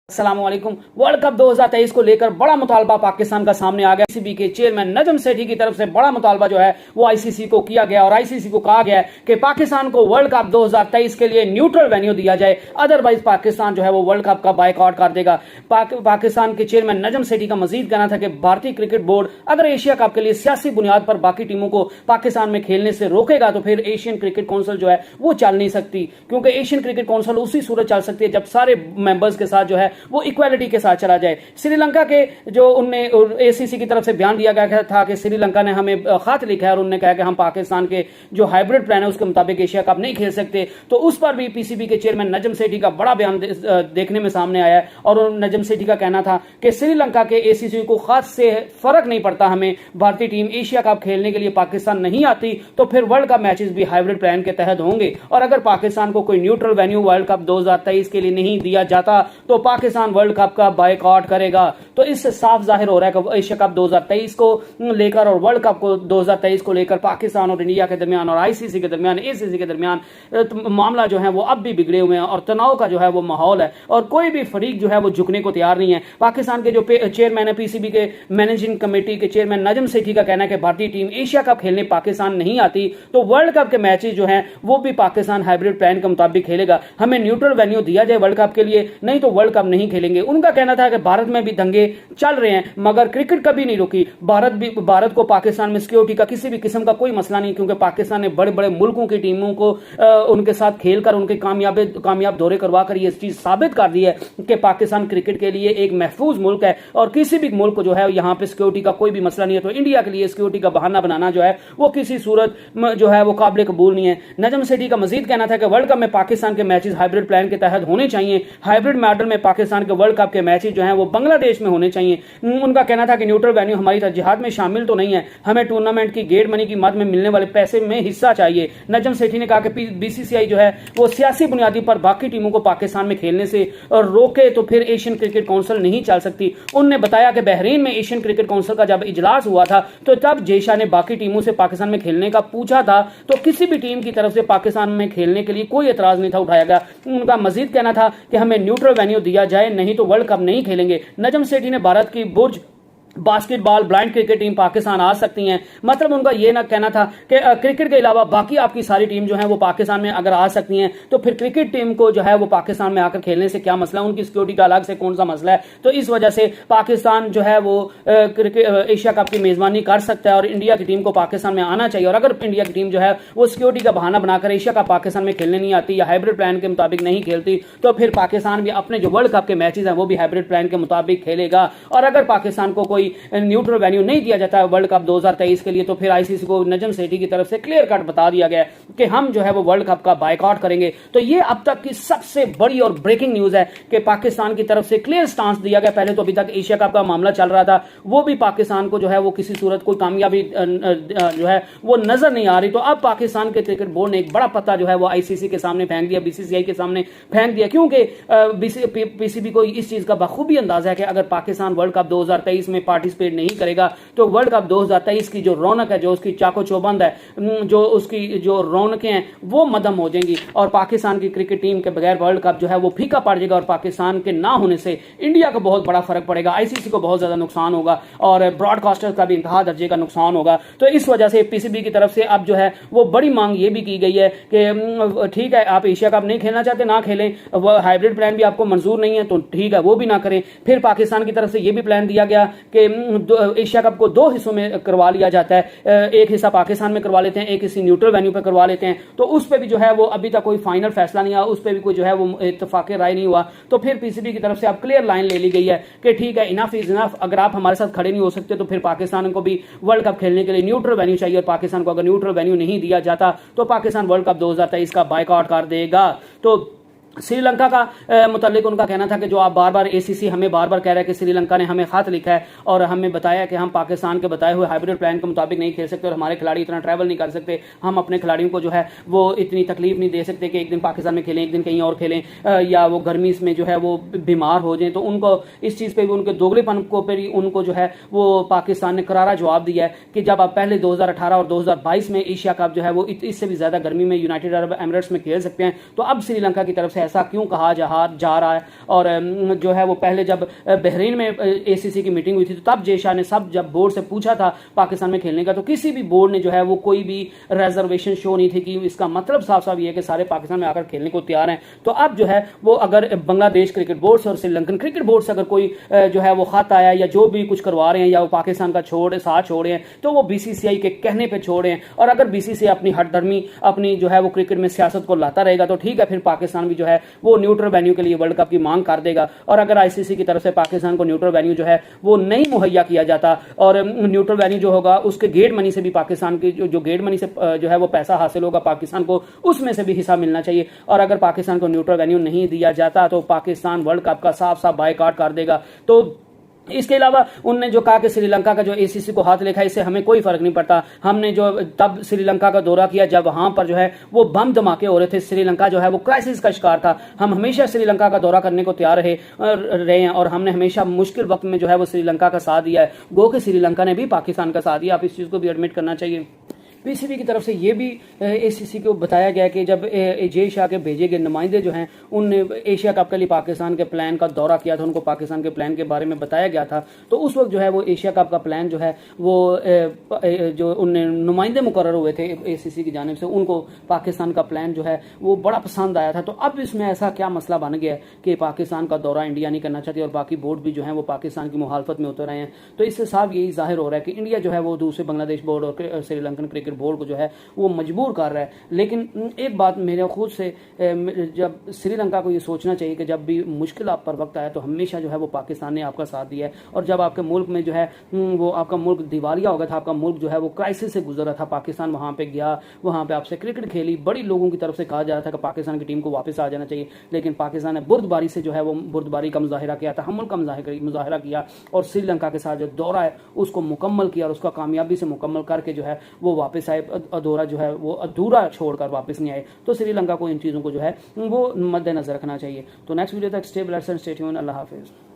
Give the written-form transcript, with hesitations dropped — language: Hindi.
अस्सलाम वालेकुम। वर्ल्ड कप 2023 को लेकर बड़ा मुतालबा पाकिस्तान का सामने आ गया। आईसीसी के चेयरमैन नजम सेठी की तरफ से बड़ा मुतालबा जो है वो आईसीसी को किया गया और आईसीसी को कहा गया कि पाकिस्तान को वर्ल्ड कप 2023 के लिए न्यूट्रल वेन्यू दिया जाए, अदरवाइज पाकिस्तान जो है वो वर्ल्ड कप का बायकॉट कर देगा। पाकिस्तान के चेयरमैन नजम सेठी का मजीद कहना था कि भारतीय क्रिकेट बोर्ड अगर एशिया कप के लिए सियासी बुनियाद पर बाकी टीमों को पाकिस्तान में खेलने से रोकेगा तो फिर एशियन क्रिकेट काउंसिल जो है वो चल नहीं सकती, क्योंकि एशियन क्रिकेट काउंसिल उसी सूरत चल सकती है जब सारे मेंबर्स के साथ जो है वो इक्वालिटी के साथ चला जाए। श्रीलंका के जो उनने एसीसी की तरफ से बयान दिया गया था कि श्रीलंका ने हमें खत लिखा है और उन्होंने कहा कि हम पाकिस्तान के जो हाइब्रिड प्लान है उसके मुताबिक एशिया कप नहीं खेल सकते, तो उस पर भी पीसीबी के चेयरमैन नजम सेठी का बड़ा बयान देखने में सामने आया है। और नजम सेठी का कहना था कि श्रीलंका के एसीसी को खास से फर्क नहीं पड़ता, हमें भारतीय टीम एशिया कप खेलने के लिए पाकिस्तान नहीं आती तो फिर वर्ल्ड कप मैचेस भी हाइब्रिड प्लान के तहत होंगे, और अगर पाकिस्तान को कोई न्यूट्रल वेन्यू वर्ल्ड कप 2023 के लिए नहीं दिया जाता तो पाकिस्तान वर्ल्ड कप का बायकॉट करेगा। तो इससे साफ जाहिर हो रहा है कि एशिया कप 2023 को लेकर और वर्ल्ड कप को 2023 को लेकर पाकिस्तान और इंडिया के दरमियान और आईसीसी के दरमियान एसीसी के दरमियान मामला जो है वो अब भी बिगड़े हुए हैं और तनाव का जो है वो माहौल है और कोई भी फरीक जो है वो झुकने को तैयार नहीं है। पाकिस्तान के जो चेयरमैन है पीसीबी के मैनेजिंग कमेटी के चेयरमैन नजम सेठी का कहना है कि भारतीय टीम एशिया कप खेलने पाकिस्तान नहीं आती तो वर्ल्ड कप के मैचेस जो हैं वो भी पाकिस्तान हाइब्रिड प्लान के मुताबिक खेलेगा, हमें न्यूट्रल वेन्यू दिया जाए वर्ल्ड कप के लिए, नहीं तो वर्ल्ड कप नहीं खेलेंगे। उनका कहना था कि भारत में भी दंगे चल रहे हैं मगर क्रिकेट कभी नहीं रुकी। भारत को पाकिस्तान में सिक्योरिटी का किसी भी किस्म का कोई मसला नहीं, क्योंकि पाकिस्तान ने बड़े बड़े मुल्कों की टीमों को उनके साथ खेलकर उनके कामयाब दौरे करवाकर ये चीज साबित कर दी है कि पाकिस्तान क्रिकेट के लिए एक महफूज मुल्क है और किसी भी मुल्क को जो है यहाँ पे सिक्योरिटी का कोई भी मसला नहीं है। तो इंडिया के लिए सिक्योरिटी का बहाना बनाना जो है वो किसी सूरत जो है वो काबिल कबूल नहीं है। नजम सेठी का मजीद कहना था कि वर्ल्ड कप में पाकिस्तान के मैचेस हाइब्रिड प्लान के तहत होने चाहिए, हाइब्रिड मॉडल में पाकिस्तान के वर्ल्ड कप के मैचेस जो हैं वो बांग्लादेश में होने चाहिए। उनका कहना था कि न्यूट्रल वेन्यू हमारी तरजीहात में शामिल तो नहीं है, हमें टूर्नामेंट की गेट मनी की मद में मिलने वाले पैसे में हिस्सा चाहिए। नजम सेठी ने कहा कि बीसीसीआई जो है वो सियासी बुनियादी पर बाकी टीमों को पाकिस्तान में खेलने से रोके तो फिर एशियन क्रिकेट काउंसिल नहीं चल सकती। उन्होंने बताया कि बहरीन में एशियन क्रिकेट काउंसिल का जब इजलास हुआ था तो तब जेशा ने बाकी टीमों से पाकिस्तान में खेलने का पूछा था तो किसी भी टीम की तरफ से पाकिस्तान में खेलने के लिए कोई एतराज नहीं था उठाया गया। उनका मजीद कहना था कि हमें न्यूट्रल वेन्यू दिया जाए, नहीं तो वर्ल्ड कप नहीं खेलेंगे। नजम सेठी ने भारत की बुर्ज basketball blind cricket team Pakistan आ सकती हैं, मतलब उनका यह ना कहना था कि क्रिकेट के अलावा बाकी आपकी सारी टीम जो है वो पाकिस्तान में अगर आ सकती हैं तो फिर क्रिकेट टीम को जो है वो पाकिस्तान में आकर खेलने से क्या मसला, उनकी सिक्योरिटी का अलग से कौन सा मसला है। तो इस वजह से पाकिस्तान जो है वो एशिया कप की मेजबानी कर सकता है और इंडिया की टीम को पाकिस्तान में आना चाहिए। और अगर इंडिया की टीम जो है वो सिक्योरिटी का बहाना बनाकर एशिया कप पाकिस्तान में खेलने नहीं आती या हाइब्रिड प्लान के मुताबिक नहीं खेलती तो फिर पाकिस्तान भी अपने जो वर्ल्ड कप के मैचेज हैं वो भी हाइब्रिड प्लान के मुताबिक खेलेगा। और अगर पाकिस्तान को कोई न्यूट्रल वेन्यू नहीं दिया जाता है वर्ल्ड कप 2023 के लिए तो फिर आईसीसी को नजम सेठी की तरफ से क्लियर कट बता दिया गया कि हम जो है वो वर्ल्ड कप का बायकॉट करेंगे। तो ये अब तक की सबसे बड़ी और ब्रेकिंग न्यूज है कि पाकिस्तान की तरफ से क्लियर स्टांस दिया गया। पहले तो अभी तक एशिया कप का मामला चल रहा था, वो भी पाकिस्तान को जो है वो किसी सूरत कोई कामयाबी जो है वो नजर नहीं आ रही। तो अब पाकिस्तान के क्रिकेट बोर्ड ने एक बड़ा पत्ता जो है वो आईसीसी के सामने फेंक दिया, बीसीसीआई के सामने फेंक दिया, क्योंकि पीसीबी को इस चीज का बखूबी अंदाजा है कि अगर पाकिस्तान वर्ल्ड कप 2023 में पार्टिसिपेट नहीं करेगा तो वर्ल्ड कप 2023 की जो रौनक है, जो उसकी चाको चौबंद है, जो उसकी जो रौनकें हैं वो मदम हो जाएंगी और पाकिस्तान की क्रिकेट टीम के बगैर वर्ल्ड कप जो है वो फीका पड़ जाएगा और पाकिस्तान के ना होने से इंडिया को बहुत बड़ा फर्क पड़ेगा, आईसीसी को बहुत ज्यादा नुकसान होगा और ब्रॉडकास्टर का भी इंतहा दर्जे का नुकसान होगा। तो इस वजह से पीसीबी की तरफ से अब जो है वो बड़ी मांग ये भी की गई है कि ठीक है आप एशिया कप नहीं खेलना चाहते ना खेलें, हाइब्रिड प्लान भी आपको मंजूर नहीं है तो ठीक है वो भी ना करें। फिर पाकिस्तान की तरफ से ये भी प्लान दिया गया कि एशिया कप को दो हिस्सों में करवा लिया जाता है, एक हिस्सा पाकिस्तान में करवा लेते हैं, एक किसी न्यूट्रल वेन्यू पे करवा लेते हैं। तो उस पे भी जो है वो अभी तक कोई फाइनल फैसला नहीं हुआ, उस पे भी कोई जो है वो इत्तेफाक राय नहीं हुआ। तो फिर पीसीबी की तरफ से अब क्लियर लाइन ले ली गई है कि ठीक है इनफ इज इनफ, अगर आप हमारे साथ खड़े नहीं हो सकते तो फिर पाकिस्तान को भी वर्ल्ड कप खेलने के लिए न्यूट्रल वेन्यू चाहिए और पाकिस्तान को अगर न्यूट्रल वेन्यू नहीं दिया जाता तो पाकिस्तान वर्ल्ड कप 2023 का बायकॉट कर देगा। तो श्रीलंका का मुतालिक उनका कहना था कि जो आप बार बार एसीसी हमें बार बार कह रहा है कि श्रीलंका ने हमें खत लिखा है और हमें बताया कि हम पाकिस्तान के बताए हुए हाइब्रिड प्लान के मुताबिक नहीं खेल सकते और हमारे खिलाड़ी इतना ट्रैवल नहीं कर सकते, हम अपने खिलाड़ियों को जो है वो इतनी तकलीफ नहीं दे सकते कि एक दिन पाकिस्तान में खेलें एक दिन कहीं और खेलें या वो गर्मी में जो है वो बीमार हो जाएं। तो उनको इस चीज़ पर भी उनके दोगलेपन को पर ही उनको जो है वो पाकिस्तान ने करारा जवाब दिया है कि जब आप पहले 2018 और 2022 में एशिया कप जो है वो इससे भी ज़्यादा गर्मी में यूनाइटेड अरब एमिरेट्स में खेल सकते हैं तो अब श्रीलंका की तरफ से ऐसा क्यों कहा जा रहा है। और जो है वो पहले जब बहरीन में ACC की मीटिंग हुई थी तो तब जय शाह ने जब बोर्ड से पूछा था पाकिस्तान में खेलने का, तो किसी भी बोर्ड ने जो है वो कोई भी रिजर्वेशन शो नहीं थी कि इसका मतलब साफ साफ ये है कि सारे पाकिस्तान में आकर खेलने को तैयार हैं। तो अब जो है वो अगर बांग्लादेश क्रिकेट बोर्ड से और श्रीलंकन क्रिकेट बोर्ड से अगर कोई जो है वो खत आया या जो भी कुछ करवा रहे हैं या वो पाकिस्तान का साथ छोड़े हैं तो वो BCCI के कहने पे छोड़े हैं। और अगर BCCI अपनी हठधर्मी अपनी जो है वो क्रिकेट में सियासत को लाता रहेगा तो ठीक है, फिर पाकिस्तान भी जो है वो न्यूट्रल वेन्यू के लिए वर्ल्ड कप की मांग कर देगा। और अगर ICC की तरफ से पाकिस्तान को न्यूट्रल वेन्यू जो है वो नहीं मुहैया किया जाता और न्यूट्रल वेन्यू जो होगा उसके गेट मनी से भी पाकिस्तान की जो गेट मनी से जो है वो पैसा हासिल होगा पाकिस्तान को, उसमें से भी हिस्सा मिलना चाहिए। और अगर पाकिस्तान को न्यूट्रल वेन्यू नहीं दिया जाता तो पाकिस्तान वर्ल्ड कप का साफ साफ बायकॉट कर देगा। तो इसके अलावा उनने जो कहा कि श्रीलंका का जो ACC को हाथ लिखा है इससे हमें कोई फर्क नहीं पड़ता। हमने जो तब श्रीलंका का दौरा किया जब वहां पर जो है वो बम धमाके हो रहे थे, श्रीलंका जो है वो क्राइसिस का शिकार था, हम हमेशा श्रीलंका का दौरा करने को तैयार रहे हैं और हमने हमेशा मुश्किल वक्त में जो है वो श्रीलंका का साथ दिया है। गो कि श्रीलंका ने भी पाकिस्तान का साथ दिया, आप इस चीज को भी एडमिट करना चाहिए। PCB की तरफ से ये भी ACC को बताया गया कि जब जय शाह के भेजे गए नुमाइंदे जो हैं उनने एशिया कप के लिए पाकिस्तान के प्लान का दौरा किया था, उनको पाकिस्तान के प्लान के बारे में बताया गया था। तो उस वक्त जो है वो एशिया कप का प्लान जो है वो जो उनने नुमाइंदे मुकर्रर हुए थे ACC की जानिब से, उनको पाकिस्तान का प्लान जो है वो बड़ा पसंद आया था। तो अब इसमें ऐसा क्या मसला बन गया कि पाकिस्तान का दौरा इंडिया नहीं करना चाहती और बाकी बोर्ड भी जो है वो पाकिस्तान की मुखालफत में उतर रहे हैं। तो इससे साफ यही जाहिर हो रहा है कि इंडिया जो है वो दूसरे बांग्लादेश बोर्ड और श्रीलंकन क्रिकेट बोर्ड को जो है वो मजबूर कर रहा है। लेकिन एक बात मेरे खुद से जब श्रीलंका को ये सोचना चाहिए कि जब भी मुश्किल आप पर वक्त आया तो हमेशा जो है वो पाकिस्तान ने आपका साथ दिया है। और जब आपके मुल्क में जो है वो आपका मुल्क दिवालिया हो गया था, आपका मुल्क जो है वो क्राइसिस से गुजर रहा था, पाकिस्तान वहां पे गया, वहां पे आपसे क्रिकेट खेली, बड़ी लोगों की तरफ से कहा जा रहा था कि पाकिस्तान की टीम को वापस आ जाना चाहिए, लेकिन पाकिस्तान ने बुर्दबारी से जो है वो बुर्दबारी का मुजाहिरा किया, तहम्मुल का मुजाहिरा किया और श्रीलंका के साथ जो दौरा है उसको मुकम्मल किया और उसका कामयाबी से मुकम्मल करके जो है वो वापस आए, दौरा जो है वो अधूरा छोड़कर वापस नहीं आए। तो श्रीलंका को इन चीज़ों को जो है वो मद्देनजर रखना चाहिए। तो नेक्स्ट वीडियो तक stay blessed and stay tuned. अल्लाह हाफिज़।